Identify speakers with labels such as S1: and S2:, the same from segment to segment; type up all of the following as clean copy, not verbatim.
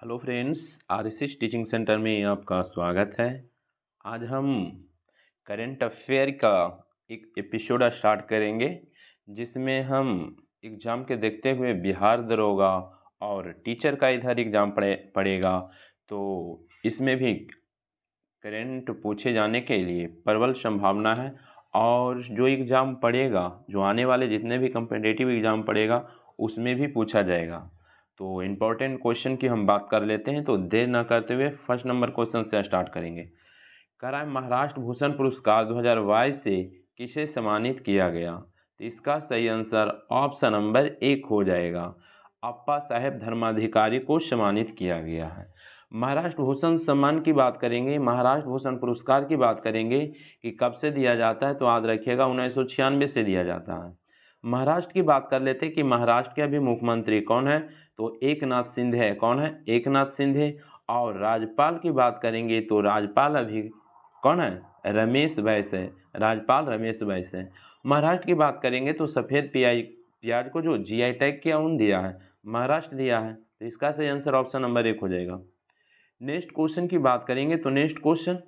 S1: Hello friends, RSS teaching centre में आपका स्वागत है। आज हम करंट अफेयर का एक एपिसोड स्टार्ट करेंगे जिसमें हम एग्ज़ाम के देखते हुए बिहार दरोगा और टीचर का इधर एग्ज़ाम पड़ेगा, तो इसमें भी करंट पूछे जाने के लिए प्रबल संभावना है। और जो एग्ज़ाम पड़ेगा, जो आने वाले जितने भी कम्पिटिटिव एग्ज़ाम पड़ेगा उसमें भी पूछा जाएगा। तो इम्पोर्टेंट क्वेश्चन की हम बात कर लेते हैं। तो देर न करते हुए फर्स्ट नंबर क्वेश्चन से स्टार्ट करेंगे। कह रहा है महाराष्ट्र भूषण पुरस्कार 2022 से किसे सम्मानित किया गया? तो इसका सही आंसर ऑप्शन नंबर 1 हो जाएगा। अप्पा साहेब धर्माधिकारी को सम्मानित किया गया है। महाराष्ट्र भूषण सम्मान की बात करेंगे, महाराष्ट्र भूषण पुरस्कार की बात करेंगे कि कब से दिया जाता है, तो याद रखिएगा 1996 से दिया जाता है। महाराष्ट्र की बात कर लेते हैं कि महाराष्ट्र के अभी मुख्यमंत्री कौन है, तो एकनाथ शिंदे है। कौन है? एकनाथ शिंदे। और राज्यपाल की बात करेंगे तो राज्यपाल अभी कौन है? रमेश बैस है। राज्यपाल रमेश बैस है। महाराष्ट्र की बात करेंगे तो सफ़ेद प्याज को जो जीआई टैग किया उन दिया है, महाराष्ट्र दिया है। तो इसका सही आंसर ऑप्शन नंबर 1 हो जाएगा। नेक्स्ट क्वेश्चन की बात करेंगे तो नेक्स्ट क्वेश्चन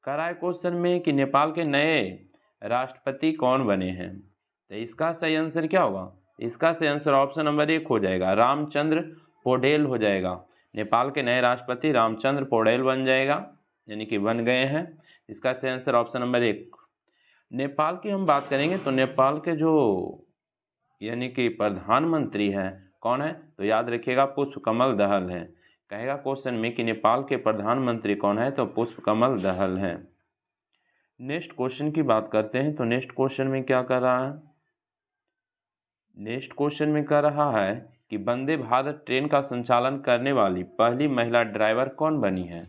S1: कराए क्वेश्चन में कि नेपाल के नए राष्ट्रपति कौन बने हैं? तो इसका सही आंसर क्या होगा? इसका सही आंसर ऑप्शन नंबर 1 हो जाएगा, रामचंद्र पौडेल हो जाएगा। नेपाल के नए राष्ट्रपति रामचंद्र पौडेल बन जाएगा, यानी कि बन गए हैं। इसका सही आंसर ऑप्शन नंबर 1। नेपाल की हम बात करेंगे तो नेपाल के जो यानी कि प्रधानमंत्री हैं कौन है, तो याद रखिएगा पुष्पकमल दहल हैं। कहेगा क्वेश्चन में कि नेपाल के प्रधानमंत्री कौन है, तो पुष्पकमल दहल हैं। नेक्स्ट क्वेश्चन की बात करते हैं तो नेक्स्ट क्वेश्चन में क्या कर रहा है? नेक्स्ट क्वेश्चन में कह रहा है कि वंदे भारत ट्रेन का संचालन करने वाली पहली महिला ड्राइवर कौन बनी है?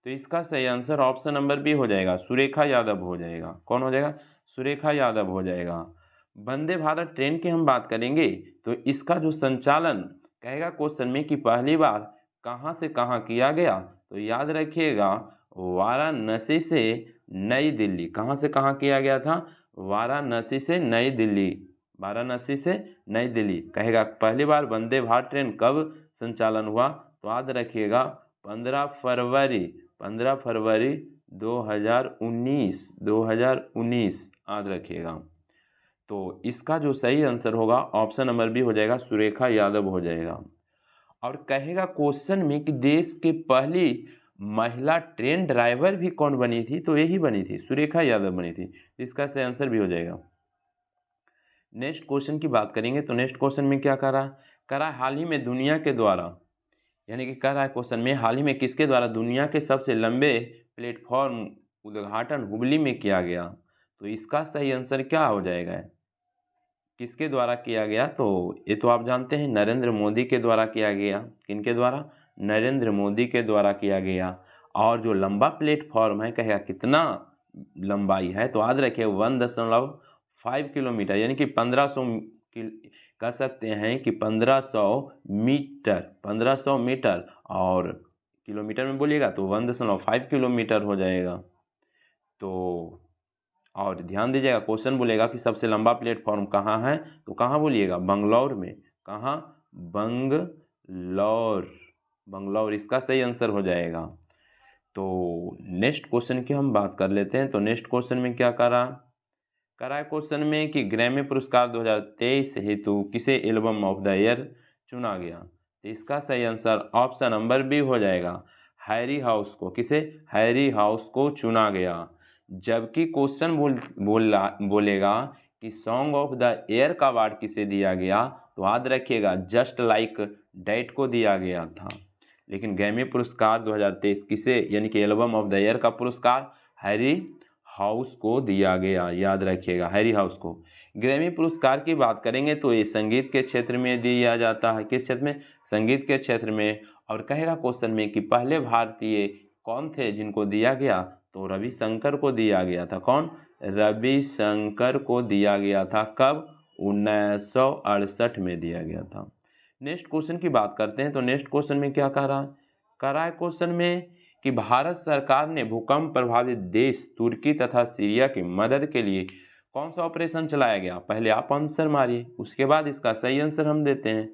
S1: तो इसका सही आंसर ऑप्शन नंबर बी हो जाएगा, सुरेखा यादव हो जाएगा। कौन हो जाएगा? सुरेखा यादव हो जाएगा। वंदे भारत ट्रेन की हम बात करेंगे तो इसका जो संचालन कहेगा क्वेश्चन में कि पहली बार कहाँ से कहाँ किया गया, तो याद रखिएगा वाराणसी से नई दिल्ली। कहाँ से कहाँ किया गया था? वाराणसी से नई दिल्ली। वाराणसी से नई दिल्ली। कहेगा पहली बार वंदे भारत ट्रेन कब संचालन हुआ, तो याद रखिएगा 15 फरवरी 2019 याद रखिएगा। तो इसका जो सही आंसर होगा ऑप्शन नंबर बी हो जाएगा, सुरेखा यादव हो जाएगा। और कहेगा क्वेश्चन में कि देश के पहली महिला ट्रेन ड्राइवर भी कौन बनी थी, तो यही बनी थी, सुरेखा यादव बनी थी। इसका सही आंसर भी हो जाएगा। नेक्स्ट क्वेश्चन की बात करेंगे तो नेक्स्ट क्वेश्चन में क्या कह रहा है हाल ही में दुनिया के द्वारा, यानी कि कह रहा है क्वेश्चन में हाल ही में किसके द्वारा दुनिया के सबसे लंबे प्लेटफॉर्म उद्घाटन हुबली में किया गया? तो इसका सही आंसर क्या हो जाएगा? किसके द्वारा किया गया? तो ये तो आप जानते हैं नरेंद्र मोदी के द्वारा किया गया। किनके द्वारा? नरेंद्र मोदी के द्वारा किया गया। और जो लंबा प्लेटफॉर्म है कहेगा कितना लंबाई है, तो याद रखिए 1.5 किलोमीटर, यानी कि 1500 कह सकते हैं कि 1500 मीटर। और किलोमीटर में बोलिएगा तो 1.5 किलोमीटर हो जाएगा। तो और ध्यान दीजिएगा क्वेश्चन बोलेगा कि सबसे लंबा प्लेटफॉर्म कहाँ है, तो कहाँ बोलिएगा? बंगलौर में। कहाँ? बंगलौर इसका सही आंसर हो जाएगा। तो नेक्स्ट क्वेश्चन की हम बात कर लेते हैं तो नेक्स्ट क्वेश्चन में क्या करा है क्वेश्चन में कि ग्रैमी पुरस्कार 2023 हेतु किसे एल्बम ऑफ द ईयर चुना गया? तो इसका सही आंसर ऑप्शन नंबर बी हो जाएगा, हैरी हाउस को। किसे? हैरी हाउस को चुना गया। जबकि क्वेश्चन बोलेगा कि सॉन्ग ऑफ द ईयर का अवार्ड किसे दिया गया, तो याद रखिएगा जस्ट लाइक डैट को दिया गया था। लेकिन ग्रैमी पुरस्कार 2023 किसे, यानी कि एल्बम ऑफ द ईयर का पुरस्कार हैरी हाउस को दिया गया। याद रखिएगा हैरी हाउस को। ग्रैमी पुरस्कार की बात करेंगे तो ये संगीत के क्षेत्र में दिया जाता है। किस क्षेत्र में? संगीत के क्षेत्र में। और कहेगा क्वेश्चन में कि पहले भारतीय कौन थे जिनको दिया गया, तो रविशंकर को दिया गया था। कौन? रविशंकर को दिया गया था। कब? 1968 में दिया गया था। नेक्स्ट क्वेश्चन की बात करते हैं तो नेक्स्ट क्वेश्चन में क्या कह रहा है क्वेश्चन में कि भारत सरकार ने भूकंप प्रभावित देश तुर्की तथा सीरिया की मदद के लिए कौन सा ऑपरेशन चलाया गया? पहले आप आंसर मारिए, उसके बाद इसका सही आंसर हम देते हैं।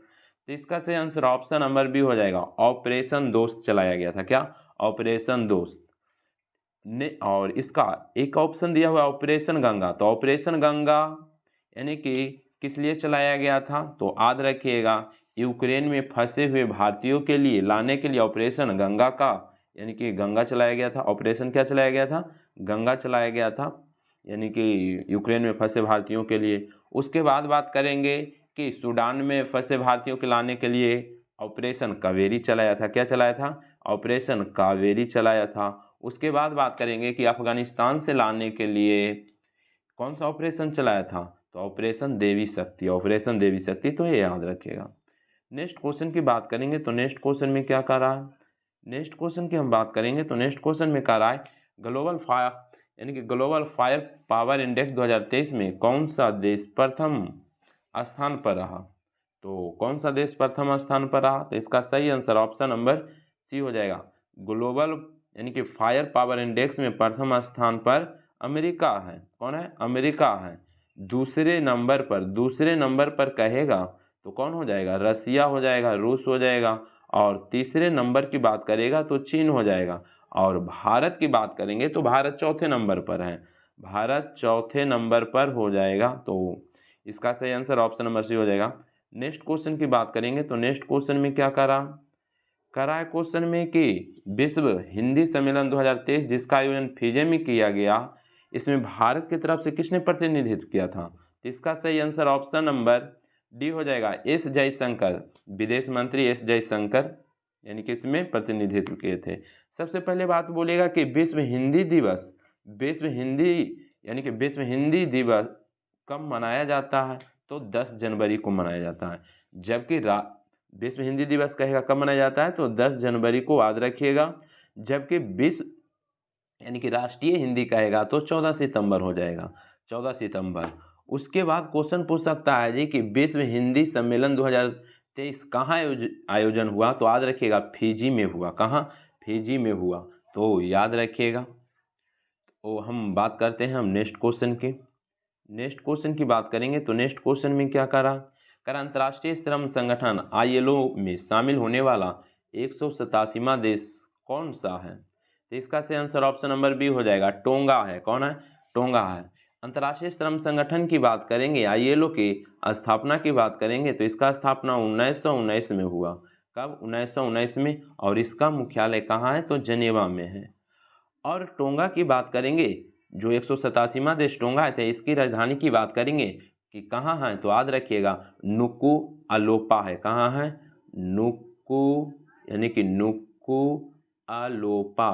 S1: तो इसका सही आंसर ऑप्शन नंबर बी हो जाएगा, ऑपरेशन दोस्त चलाया गया था। क्या? ऑपरेशन दोस्त ने। और इसका एक ऑप्शन दिया हुआ ऑपरेशन गंगा, तो ऑपरेशन गंगा यानी कि किस लिए चलाया गया था? तो याद रखिएगा, यूक्रेन में फंसे हुए भारतीयों के लिए लाने के लिए ऑपरेशन गंगा का यानी कि गंगा चलाया गया था। ऑपरेशन क्या चलाया गया था? गंगा चलाया गया था, यानी कि यूक्रेन में फंसे भारतीयों के लिए। उसके बाद बात करेंगे कि सूडान में फंसे भारतीयों के लाने के लिए ऑपरेशन कावेरी चलाया था। क्या चलाया था? ऑपरेशन कावेरी चलाया था। उसके बाद बात करेंगे कि अफगानिस्तान से लाने के लिए कौन सा ऑपरेशन चलाया था? तो ऑपरेशन देवी शक्ति, ऑपरेशन देवी शक्ति, तो ये याद रखिएगा। नेक्स्ट क्वेश्चन की बात करेंगे तो नेक्स्ट क्वेश्चन में क्या कह रहा है? नेक्स्ट क्वेश्चन की हम बात करेंगे तो नेक्स्ट क्वेश्चन में कह रहा है ग्लोबल फायर यानी कि ग्लोबल फायर पावर इंडेक्स 2023 में कौन सा देश प्रथम स्थान पर रहा? तो कौन सा देश प्रथम स्थान पर रहा? तो इसका सही आंसर ऑप्शन नंबर सी हो जाएगा। ग्लोबल यानी कि फायर पावर इंडेक्स में प्रथम स्थान पर अमेरिका है। कौन है? अमेरिका है। दूसरे नंबर पर कहेगा तो कौन हो जाएगा? रसिया हो जाएगा, रूस हो जाएगा। और तीसरे नंबर की बात करेगा तो चीन हो जाएगा। और भारत की बात करेंगे तो भारत चौथे नंबर पर है, भारत चौथे नंबर पर हो जाएगा। तो इसका सही आंसर ऑप्शन नंबर सी हो जाएगा। नेक्स्ट क्वेश्चन की बात करेंगे तो नेक्स्ट क्वेश्चन में क्या करा है क्वेश्चन में कि विश्व हिंदी सम्मेलन 2023 जिसका आयोजन फिजी में किया गया, इसमें भारत की तरफ से किसने प्रतिनिधित्व किया था? तो इसका सही आंसर ऑप्शन नंबर डी हो जाएगा, एस जयशंकर, विदेश मंत्री एस जयशंकर यानी कि इसमें प्रतिनिधित्व किए थे। सबसे पहले बात बोलेगा कि विश्व हिंदी दिवस यानी कि विश्व हिंदी दिवस कब मनाया जाता है? तो 10 जनवरी को मनाया जाता है। जबकि विश्व हिंदी दिवस कहेगा कब मनाया जाता है? तो 10 जनवरी को याद रखिएगा। जबकि विश्व यानी कि राष्ट्रीय हिंदी कहेगा तो 14 सितंबर हो जाएगा, 14 सितंबर। उसके बाद क्वेश्चन पूछ सकता है जी कि विश्व हिंदी सम्मेलन 2023 कहाँ आयोजन हुआ? तो याद रखिएगा फिजी में हुआ। कहाँ? फिजी में हुआ, तो याद रखिएगा। तो हम बात करते हैं हम नेक्स्ट क्वेश्चन की। नेक्स्ट क्वेश्चन की बात करेंगे तो नेक्स्ट क्वेश्चन में क्या करा अंतर्राष्ट्रीय श्रम संगठन ILO में शामिल होने वाला 187वां देश कौन सा है? तो इसका सही आंसर ऑप्शन नंबर बी हो जाएगा, टोंगा है। कौन है? टोंगा है। अंतर्राष्ट्रीय श्रम संगठन की बात करेंगे, ILO की स्थापना की बात करेंगे तो इसका स्थापना 1919 में हुआ। कब? 1919 में। और इसका मुख्यालय कहाँ है? तो जनेवा में है। और टोंगा की बात करेंगे, जो 187वां देश टोंगा है, इसकी राजधानी की बात करेंगे कि कहाँ है? तो याद रखिएगा नुकू अलोपा है। कहाँ है? नुकू यानी कि नुकू अलोपा,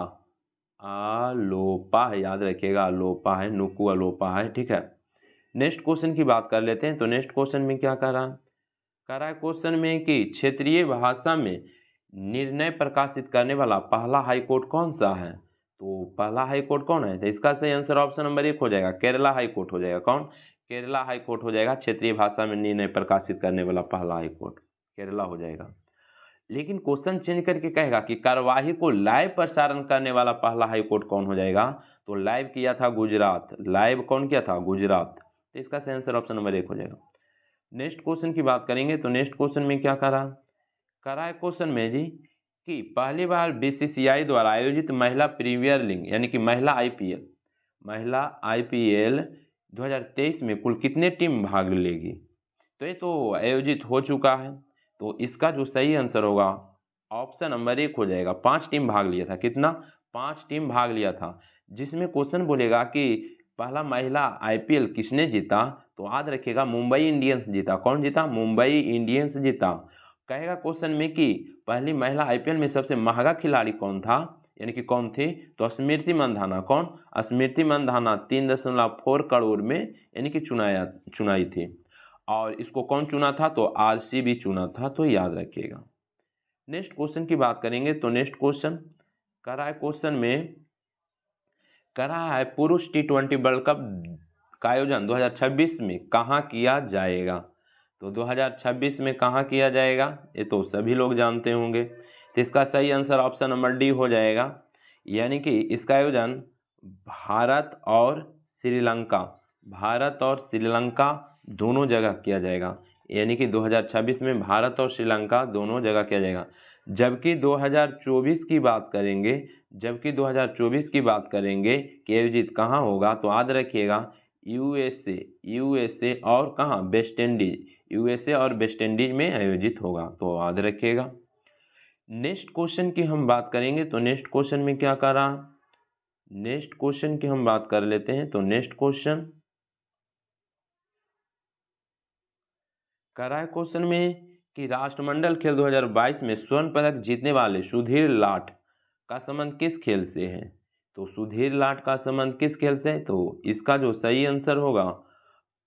S1: आलोपा है, याद रखिएगा अलोपा है, नुकू अलोपा है। ठीक है। नेक्स्ट क्वेश्चन की बात कर लेते हैं तो नेक्स्ट क्वेश्चन में क्या कह रहा है क्वेश्चन में कि क्षेत्रीय भाषा में निर्णय प्रकाशित करने वाला पहला हाईकोर्ट कौन सा है? तो पहला हाईकोर्ट कौन है? तो इसका सही आंसर ऑप्शन नंबर 1 हो जाएगा, केरला हाईकोर्ट हो जाएगा। कौन? केरला हाईकोर्ट हो जाएगा। क्षेत्रीय भाषा में निर्णय प्रकाशित करने वाला पहला हाईकोर्ट केरला हो जाएगा। लेकिन क्वेश्चन चेंज करके कहेगा कि कार्यवाही को लाइव प्रसारण करने वाला पहला हाईकोर्ट कौन हो जाएगा? तो लाइव किया था गुजरात। लाइव कौन किया था? गुजरात। तो इसका सही आंसर ऑप्शन नंबर 1 हो जाएगा। नेक्स्ट क्वेश्चन की बात करेंगे तो नेक्स्ट क्वेश्चन में क्या करा है क्वेश्चन में जी कि पहली बार BCCI द्वारा आयोजित महिला प्रीमियर लीग यानी कि महिला IPL 2023 में कुल कितने टीम भाग लेगी? तो ये तो आयोजित हो चुका है, तो इसका जो सही आंसर होगा ऑप्शन नंबर 1 हो जाएगा। 5 टीम भाग लिया था। कितना? 5 टीम भाग लिया था। जिसमें क्वेश्चन बोलेगा कि पहला महिला IPL किसने जीता? तो याद रखिएगा मुंबई इंडियंस जीता। कौन जीता? मुंबई इंडियंस जीता। कहेगा क्वेश्चन में कि पहली महिला IPL में सबसे महंगा खिलाड़ी कौन था यानी कि कौन थी? तो स्मृति मंधाना। कौन? स्मृति मंधाना 3.4 करोड़ में यानी कि चुनाई थी। और इसको कौन चुना था? तो RCB चुना था, तो याद रखिएगा। नेक्स्ट क्वेश्चन की बात करेंगे तो नेक्स्ट क्वेश्चन क्वेश्चन में है पुरुष T20 वर्ल्ड कप का आयोजन 2026 में कहाँ किया जाएगा? तो 2026 में कहाँ किया जाएगा? ये तो सभी लोग जानते होंगे। तो इसका सही आंसर ऑप्शन नंबर डी हो जाएगा, यानी कि इसका आयोजन भारत और श्रीलंका दोनों जगह किया जाएगा। यानी कि 2026 में भारत और श्रीलंका दोनों जगह किया जाएगा। जबकि 2024 की बात करेंगे, कि आयोजित कहाँ होगा, तो याद रखिएगा यूएसए और कहाँ, वेस्ट इंडीज, यूएसए और वेस्ट इंडीज में आयोजित होगा, तो याद रखिएगा। नेक्स्ट क्वेश्चन की हम बात करेंगे, तो नेक्स्ट क्वेश्चन में क्या करा, नेक्स्ट क्वेश्चन की हम बात कर लेते हैं। तो नेक्स्ट क्वेश्चन कर रहा है क्वेश्चन में कि राष्ट्रमंडल खेल 2022 में स्वर्ण पदक जीतने वाले सुधीर लाट का संबंध किस खेल से है। तो सुधीर लाट का संबंध किस खेल से है, तो इसका जो सही आंसर होगा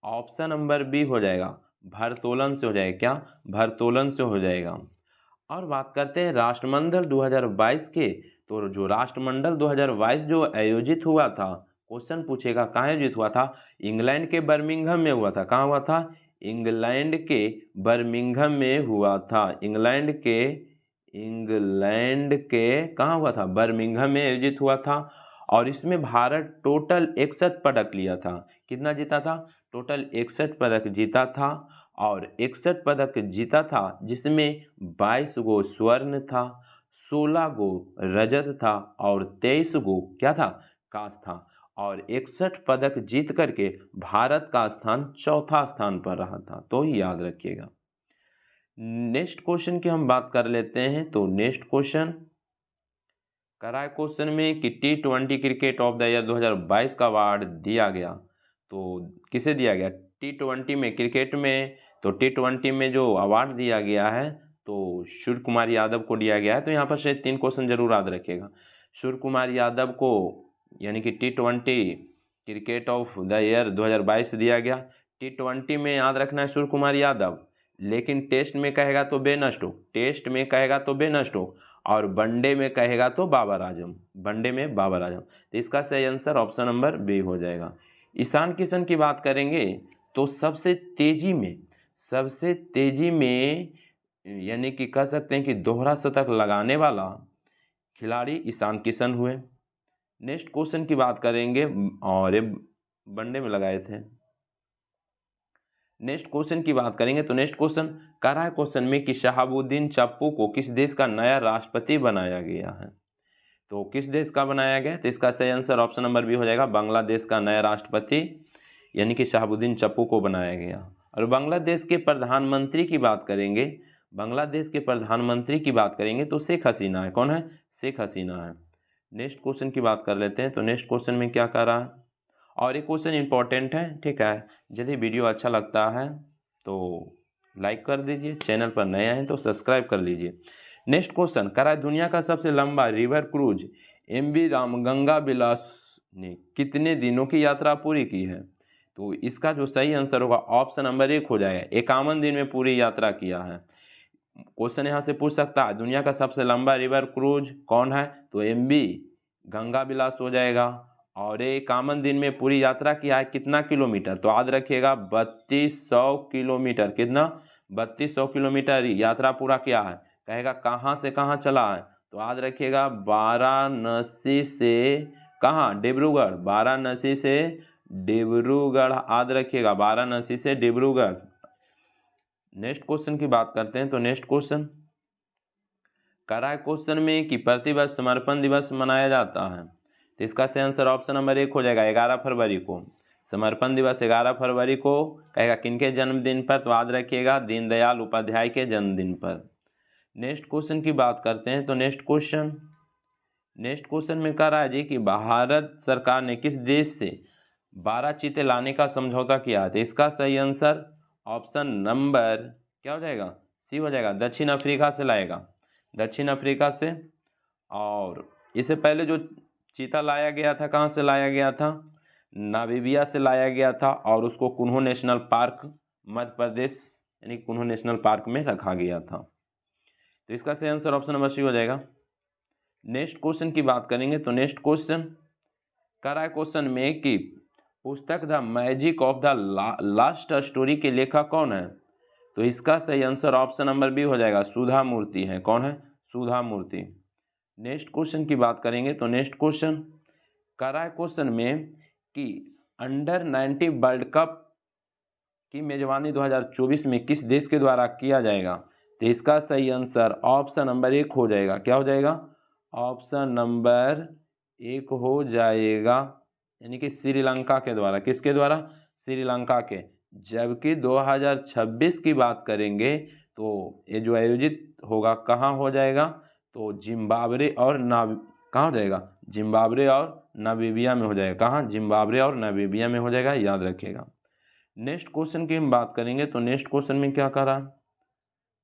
S1: ऑप्शन नंबर बी हो जाएगा, भारोत्तोलन से हो जाएगा। क्या, भारोत्तोलन से हो जाएगा। और बात करते हैं राष्ट्रमंडल 2022 के, तो जो राष्ट्रमंडल 2022 जो आयोजित हुआ था, क्वेश्चन पूछेगा कहाँ आयोजित हुआ था, इंग्लैंड के बर्मिंघम में हुआ था। कहाँ हुआ था, इंग्लैंड के बर्मिंघम में हुआ था। इंग्लैंड के कहाँ हुआ था, बर्मिंघम में आयोजित हुआ था। और इसमें भारत टोटल 61 पदक लिया था। कितना जीता था, टोटल 61 पदक जीता था। और 61 पदक जीता था, जिसमें 22 गो स्वर्ण था, 16 गो रजत था और 23 गो क्या था, कांस्य था। और 61 पदक जीत करके भारत का स्थान चौथा स्थान पर रहा था, तो याद रखिएगा। नेक्स्ट क्वेश्चन की हम बात कर लेते हैं। तो नेक्स्ट क्वेश्चन करा क्वेश्चन में कि T20 cricket of the year 2022 का अवार्ड दिया गया, तो किसे दिया गया, T20 में, क्रिकेट में। तो T20 में जो अवार्ड दिया गया है, तो सूर्य कुमार यादव को दिया गया है। तो यहाँ पर से 3 क्वेश्चन जरूर याद रखिएगा। सूर्य कुमार यादव को यानी कि T20 cricket of the year 2022 दिया गया। T20 में याद रखना है सूर्य कुमार यादव, लेकिन टेस्ट में कहेगा तो बेन स्टोक्स, और वनडे में कहेगा तो बाबर आजम, तो इसका सही आंसर ऑप्शन नंबर बी हो जाएगा। ईशान किशन की बात करेंगे, तो सबसे तेजी में यानी कि कह सकते हैं कि दोहरा शतक लगाने वाला खिलाड़ी ईशान किशन हुए। नेक्स्ट क्वेश्चन की बात करेंगे, और ये वनडे में लगाए थे। नेक्स्ट क्वेश्चन की बात करेंगे, तो नेक्स्ट क्वेश्चन कह रहा है क्वेश्चन में कि शहाबुद्दीन चप्पू को किस देश का नया राष्ट्रपति बनाया गया है। तो किस देश का बनाया गया, तो इसका सही आंसर ऑप्शन नंबर बी हो जाएगा, बांग्लादेश का नया राष्ट्रपति यानी कि शहाबुद्दीन चप्पू को बनाया गया। और बांग्लादेश के प्रधानमंत्री की बात करेंगे, तो शेख हसीना है। कौन है, शेख हसीना है। नेक्स्ट क्वेश्चन की बात कर लेते हैं। तो नेक्स्ट क्वेश्चन में क्या कर रहा है, और ये क्वेश्चन इंपॉर्टेंट है, ठीक है। यदि वीडियो अच्छा लगता है तो लाइक कर दीजिए, चैनल पर नए हैं तो सब्सक्राइब कर लीजिए। नेक्स्ट क्वेश्चन कर रहा है दुनिया का सबसे लंबा रिवर क्रूज MV रामगंगा विलास ने कितने दिनों की यात्रा पूरी की है। तो इसका जो सही आंसर होगा ऑप्शन नंबर 1 हो जाएगा, 51 दिन में पूरी यात्रा किया है। क्वेश्चन यहाँ से पूछ सकता है दुनिया का सबसे लंबा रिवर क्रूज कौन है, तो MV गंगा विलास हो जाएगा। और ये 51 दिन में पूरी यात्रा किया है, कितना किलोमीटर, तो याद रखिएगा 3200 किलोमीटर। कितना, 3200 किलोमीटर यात्रा पूरा किया है। कहेगा कहाँ से कहाँ चला है, तो याद रखिएगा वाराणसी से कहाँ, डिब्रूगढ़, वाराणसी से डिब्रूगढ़, याद रखिएगा वाराणसी से डिब्रूगढ़। नेक्स्ट क्वेश्चन की बात करते हैं। तो नेक्स्ट क्वेश्चन करा है क्वेश्चन में कि प्रतिवर्ष समर्पण दिवस मनाया जाता है, तो इसका सही आंसर ऑप्शन नंबर 1 हो जाएगा, 11 फरवरी को। समर्पण दिवस 11 फरवरी को कहेगा किनके जन्मदिन पर, तो याद रखिएगा दीनदयाल उपाध्याय के जन्मदिन पर। नेक्स्ट क्वेश्चन की बात करते हैं। तो नेक्स्ट क्वेश्चन में कह रहा है जी कि भारत सरकार ने किस देश से 12 चीते लाने का समझौता किया है, तो इसका सही आंसर ऑप्शन नंबर क्या हो जाएगा, सी हो जाएगा, दक्षिण अफ्रीका से लाएगा, दक्षिण अफ्रीका से। और इससे पहले जो चीता लाया गया था, कहाँ से लाया गया था, नामीबिया से लाया गया था, और उसको कुन्हो नेशनल पार्क मध्य प्रदेश यानी कुन्हो नेशनल पार्क में रखा गया था। तो इसका सही आंसर ऑप्शन नंबर सी हो जाएगा। नेक्स्ट क्वेश्चन की बात करेंगे। तो नेक्स्ट क्वेश्चन कर रहा है क्वेश्चन में कि पुस्तक the magic of the last story के लेखक कौन है, तो इसका सही आंसर ऑप्शन नंबर बी हो जाएगा, सुधा मूर्ति है। कौन है, सुधा मूर्ति। नेक्स्ट क्वेश्चन की बात करेंगे। तो नेक्स्ट क्वेश्चन कर रहा है क्वेश्चन में कि अंडर 19 वर्ल्ड कप की मेजबानी 2024 में किस देश के द्वारा किया जाएगा? तो इसका सही आंसर ऑप्शन नंबर 1 हो जाएगा। क्या हो जाएगा? ऑप्शन नंबर 1 हो जाएगा, यानी कि श्रीलंका के द्वारा। किसके द्वारा? श्रीलंका के। जबकि 2026 की बात करेंगे तो ये जो आयोजित होगा कहाँ हो जाएगा? तो जिम्बाब्वे और कहाँ हो जाएगा? जिम्बाब्वे और नामीबिया में हो जाएगा। कहाँ? जिम्बाब्वे और नामीबिया में हो जाएगा, याद रखिएगा। नेक्स्ट क्वेश्चन की हम बात करेंगे तो नेक्स्ट क्वेश्चन में क्या करा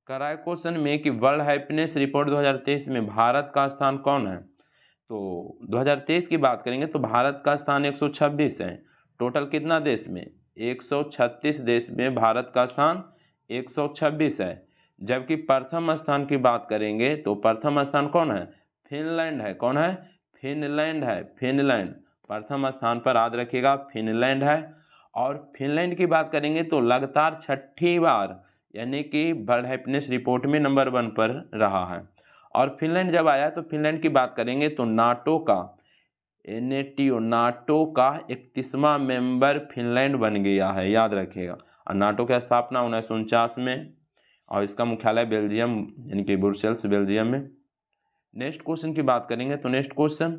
S1: है क्वेश्चन में कि वर्ल्ड हैप्पीनेस रिपोर्ट 2023 में भारत का स्थान कौन है? तो 2023 की बात करेंगे तो भारत का स्थान 126 है। टोटल कितना देश में? 136 देश में भारत का स्थान 126 है। जबकि प्रथम स्थान की बात करेंगे तो प्रथम स्थान कौन है? फिनलैंड है। कौन है? फिनलैंड है। फिनलैंड प्रथम स्थान पर, याद रखिएगा, फिनलैंड है। और फिनलैंड की बात करेंगे तो लगातार 6ठी बार, यानी कि वर्ल्ड हैप्पीनेस रिपोर्ट में नंबर 1 पर रहा है। और फिनलैंड जब आया तो फिनलैंड की बात करेंगे तो नाटो का नाटो का 31वां मेंबर फिनलैंड बन गया है, याद रखिएगा। और नाटो की स्थापना 1949 में, और इसका मुख्यालय बेल्जियम यानी कि ब्रुसेल्स बेल्जियम में। नेक्स्ट क्वेश्चन की बात करेंगे तो नेक्स्ट क्वेश्चन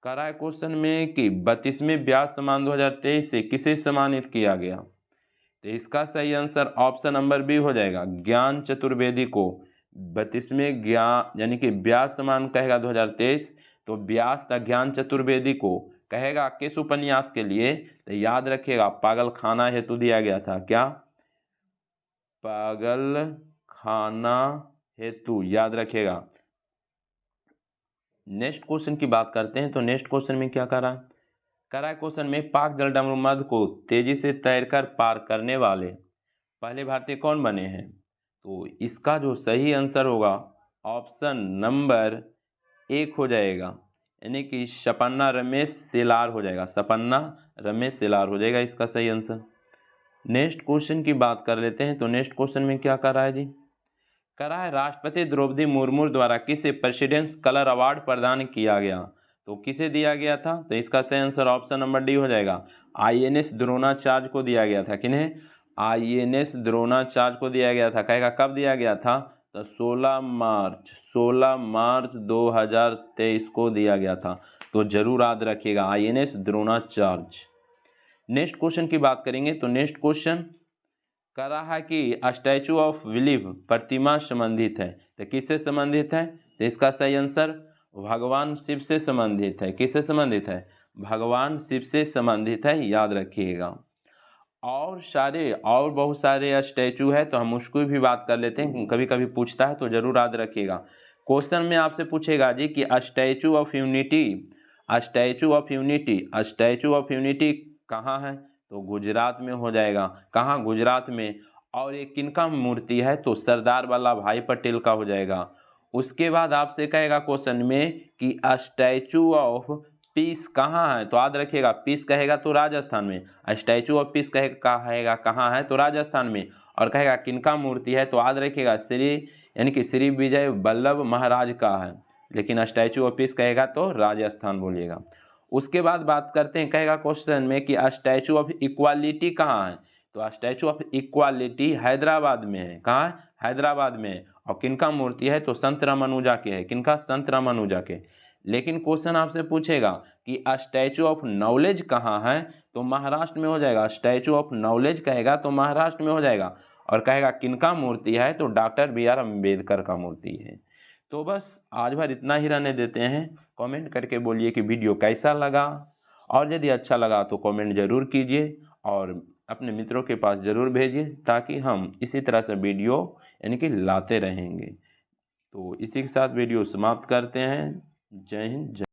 S1: करा है क्वेश्चन में कि 32वें व्यास सम्मान 2023 से किसे सम्मानित किया गया? तो इसका सही आंसर ऑप्शन नंबर बी हो जाएगा, ज्ञान चतुर्वेदी को 32वें ज्ञान यानी कि व्यास सम्मान कहेगा 2023, तो व्यास तथा ज्ञान चतुर्वेदी को कहेगा किस उपन्यास के लिए? तो याद रखिएगा, पागल खाना हेतु दिया गया था। क्या? पागल खाना हेतु, याद रखिएगा। नेक्स्ट क्वेश्चन की बात करते हैं तो नेक्स्ट क्वेश्चन में क्या करा है क्वेश्चन में पाक जलडमरू मध्य को तेजी से तैरकर पार करने वाले पहले भारतीय कौन बने हैं? तो इसका जो सही आंसर होगा ऑप्शन नंबर 1 हो जाएगा, यानी कि सपन्ना रमेश सेलार हो जाएगा। सपन्ना रमेश सेलार हो जाएगा इसका सही आंसर। नेक्स्ट क्वेश्चन की बात कर लेते हैं तो नेक्स्ट क्वेश्चन में क्या करा है जी? करा है राष्ट्रपति द्रौपदी मुर्मू द्वारा किसे प्रेसिडेंट्स कलर अवार्ड प्रदान किया गया? तो किसे दिया गया था? तो इसका सही आंसर ऑप्शन नंबर डी हो जाएगा, INS द्रोणाचार्य को दिया गया था। किन्हें? INS द्रोणाचार्य को दिया गया था। कहेगा कब दिया गया था? तो 16 मार्च 2023 को दिया गया था। तो जरूर याद रखिएगा, INS द्रोणाचार्य। नेक्स्ट क्वेश्चन की बात करेंगे तो नेक्स्ट क्वेश्चन करा है कि स्टैचू ऑफ बिलीफ प्रतिमा संबंधित है, तो किससे संबंधित है? तो इसका सही आंसर भगवान शिव से संबंधित है। किससे संबंधित है? भगवान शिव से संबंधित है, याद रखिएगा। और बहुत सारे स्टैचू है तो हम उसको भी बात कर लेते हैं, कभी कभी पूछता है तो जरूर याद रखिएगा। क्वेश्चन में आपसे पूछेगा जी कि स्टैचू ऑफ यूनिटी कहाँ है? तो गुजरात में हो जाएगा। कहाँ? गुजरात में। और ये किनका मूर्ति है? तो सरदार वल्लभ भाई पटेल का हो जाएगा। उसके बाद आपसे कहेगा क्वेश्चन में कि स्टैचू ऑफ पीस कहाँ है? तो याद रखिएगा, पीस कहेगा तो राजस्थान में। स्टैचू ऑफ पीस कहेगा कहाँ है? तो राजस्थान में। और कहेगा किनका मूर्ति है? तो याद रखिएगा यानी कि श्री विजय वल्लभ महाराज का है। लेकिन स्टैचू ऑफ पीस कहेगा तो राजस्थान बोलिएगा। उसके बाद बात करते हैं, कहेगा क्वेश्चन में कि स्टैचू ऑफ इक्वालिटी कहाँ है? तो स्टैचू ऑफ इक्वालिटी हैदराबाद में है। कहाँ है? हैदराबाद में। और किनका मूर्ति है? तो संत रामानुजा के है। किनका? संत रामानुजा के। लेकिन क्वेश्चन आपसे पूछेगा कि स्टैचू ऑफ नॉलेज कहाँ है? तो महाराष्ट्र में हो जाएगा। स्टैचू ऑफ नॉलेज कहेगा तो महाराष्ट्र में हो जाएगा। और कहेगा किनका मूर्ति है? तो डॉक्टर BR अम्बेडकर का मूर्ति है। तो बस आज भर इतना ही रहने देते हैं। कमेंट करके बोलिए कि वीडियो कैसा लगा, और यदि अच्छा लगा तो कमेंट ज़रूर कीजिए और अपने मित्रों के पास ज़रूर भेजिए, ताकि हम इसी तरह से वीडियो यानी कि लाते रहेंगे। तो इसी के साथ वीडियो समाप्त करते हैं। जय हिंद।